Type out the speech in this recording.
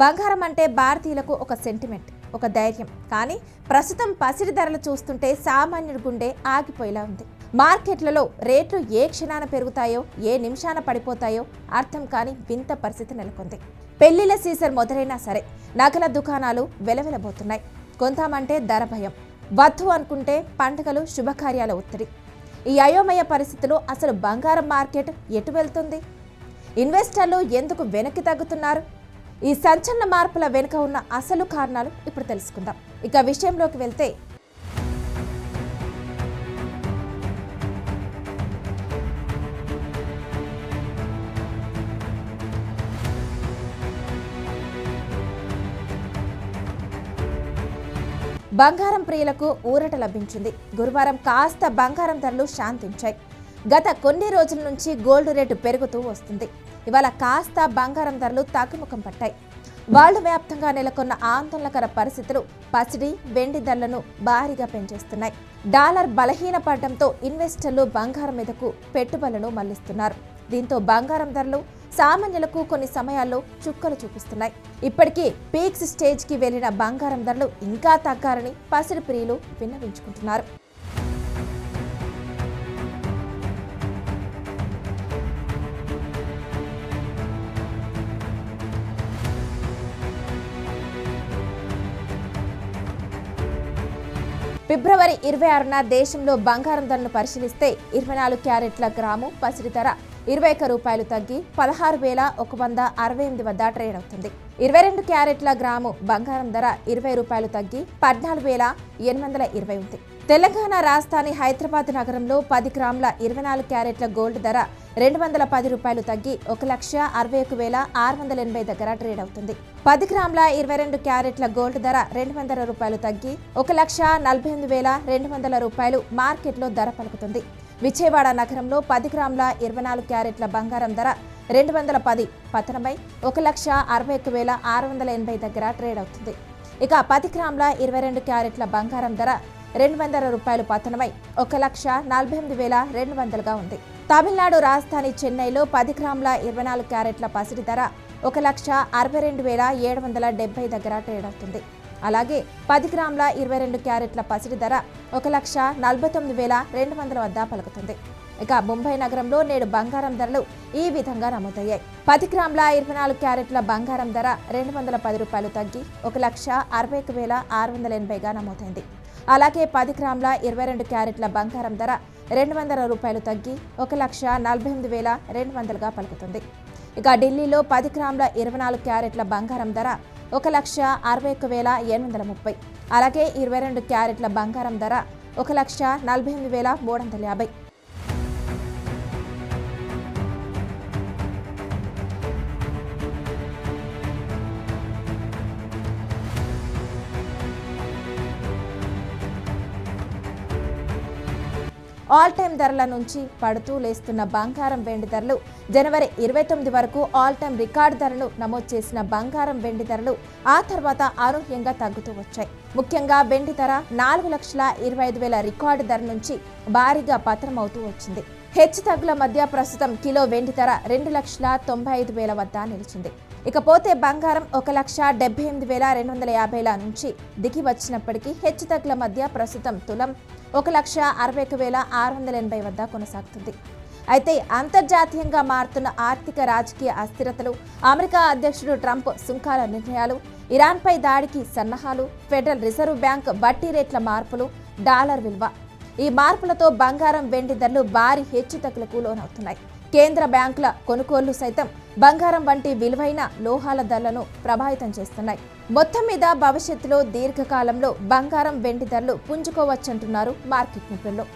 బంగారం అంటే భారతీయులకు ఒక సెంటిమెంట్, ఒక ధైర్యం. కానీ ప్రస్తుతం పసిడి ధరలు చూస్తుంటే సామాన్యుడి గుండె ఆగిపోయేలా ఉంది. మార్కెట్లలో రేట్లు ఏ క్షణాన పెరుగుతాయో, ఏ నిమిషాన పడిపోతాయో అర్థం కాని వింత పరిస్థితి నెలకొంది. పెళ్లిళ్ల సీజన్ మొదలైనా సరే నగల దుకాణాలు వెలవెలబోతున్నాయి. కొందామంటే ధర భయం, వద్దు అనుకుంటే పండుగలు, శుభకార్యాల ఒత్తిడి. ఈ అయోమయ పరిస్థితిలో అసలు బంగారం మార్కెట్ ఎటు వెళ్తుంది? ఇన్వెస్టర్లు ఎందుకు వెనక్కి తగ్గుతున్నారు? ఈ సంచలన మార్పుల వెనుక ఉన్న అసలు కారణాలు ఇప్పుడు తెలుసుకుందాం. ఇక విషయంలోకి వెళ్తే, బంగారం ప్రియులకు ఊరట లభించింది. గురువారం కాస్త బంగారం ధరలు శాంతించాయి. గత కొన్ని రోజుల నుంచి గోల్డ్ రేటు పెరుగుతూ వస్తుంది. ఇవాళ కాస్త బంగారం ధరలు తగ్గుముఖం పట్టాయి. వరల్డ్ వ్యాప్తంగా నెలకొన్న ఆందోళనకర పరిస్థితులు పసిడి, వెండి ధరలను భారీగా పెంచేస్తున్నాయి. డాలర్ బలహీనపడడంతో ఇన్వెస్టర్లు బంగారం మీదకు పెట్టుబడులను మళ్లిస్తున్నారు. దీంతో బంగారం ధరలు సామాన్యులకు కొన్ని సమయాల్లో చుక్కలు చూపిస్తున్నాయి. ఇప్పటికీ పీక్స్ స్టేజ్కి వెళ్లిన బంగారం ధరలు ఇంకా తగ్గారని పసిడి ప్రియులు విన్నవించుకుంటున్నారు. ఫిబ్రవరి 26న దేశంలో బంగారం ధరను పరిశీలిస్తే 24 క్యారెట్ల గ్రాము పసిడి ధర 21 రూపాయలు తగ్గి 16,168 వద్ద ట్రేడ్ అవుతుంది. 22 క్యారెట్ల గ్రాము బంగారం ధర 20 రూపాయలు తగ్గి 14,820 ఉంది. తెలంగాణ రాజధాని హైదరాబాద్ నగరంలో 10 గ్రాముల 24 క్యారెట్ల గోల్డ్ ధర 210 రూపాయలు తగ్గి 1,61,680 దగ్గర ట్రేడ్ అవుతుంది. 10 గ్రాముల 22 క్యారెట్ల గోల్డ్ ధర 200 రూపాయలు తగ్గి 1,48,200 రూపాయలు మార్కెట్లో ధర పలుకుతుంది. విజయవాడ నగరంలో 10 గ్రాముల 24 క్యారెట్ల బంగారం ధర 210 పతనమై 1,61,680 దగ్గర ట్రేడ్ అవుతుంది. ఇక 10 గ్రాముల 22 క్యారెట్ల బంగారం ధర 200 రూపాయలు పతనమై 1,48,200గా ఉంది. తమిళనాడు రాజధాని చెన్నైలో 10 గ్రాముల 24 క్యారెట్ల పసిడి ధర 1,62,770 దగ్గర ట్రేడ్ అవుతుంది. అలాగే 10 గ్రాముల 22 క్యారెట్ల పసిడి ధర 1,49,200 వద్ద పలుకుతుంది. ఇక ముంబై నగరంలో నేడు బంగారం ధరలు ఈ విధంగా నమోదయ్యాయి. 10 గ్రాముల 24 క్యారెట్ల బంగారం ధర 210 రూపాయలు తగ్గి 1,61,680గా నమోదైంది. అలాగే 10 గ్రాముల 22 క్యారెట్ల బంగారం ధర 200 రూపాయలు తగ్గి 1,48,200గా పలుకుతుంది. ఇక ఢిల్లీలో 10 గ్రాముల 24 క్యారెట్ల బంగారం ధర 1,61,830. అలాగే 22 క్యారెట్ల బంగారం ధర 1,48,350. ఆల్ టైమ్ ధరల నుంచి పడుతూ లేస్తున్న బంగారం, వెండి ధరలు జనవరి 29 వరకు ఆల్ టైమ్ రికార్డు ధరను నమోదు చేసిన బంగారం, వెండి ధరలు ఆ తర్వాత అనూహ్యంగా తగ్గుతూ వచ్చాయి. ముఖ్యంగా వెండి ధర 4,25,000 రికార్డు ధర నుంచి భారీగా పతనమవుతూ వచ్చింది. హెచ్చు తగ్గుల మధ్య ప్రస్తుతం కిలో వెండి ధర 2,95,000 వద్ద నిలిచింది. ఇకపోతే బంగారం 1,78,250 నుంచి దిగి వచ్చినప్పటికీ హెచ్చు తగ్గుల మధ్య ప్రస్తుతం తులం 1,61,680 వద్ద కొనసాగుతుంది. అయితే అంతర్జాతీయంగా మారుతున్న ఆర్థిక, రాజకీయ అస్థిరతలు, అమెరికా అధ్యక్షుడు ట్రంప్ సుంకాల నిర్ణయాలు, ఇరాన్పై దాడికి సన్నాహాలు, ఫెడరల్ రిజర్వ్ బ్యాంక్ వడ్డీ రేట్ల మార్పులు, డాలర్ విలువ, ఈ మార్పులతో బంగారం, వెండి ధరలు భారీ హెచ్చుతగ్గులకు లోనవుతున్నాయి. కేంద్ర బ్యాంకుల కొనుగోళ్లు సైతం బంగారం వంటి విలువైన లోహాల ధరలను ప్రభావితం చేస్తున్నాయి. మొత్తం మీద భవిష్యత్తులో దీర్ఘకాలంలో బంగారం, వెండి ధరలు పుంజుకోవచ్చంటున్నారు మార్కెట్ నిపుణులు.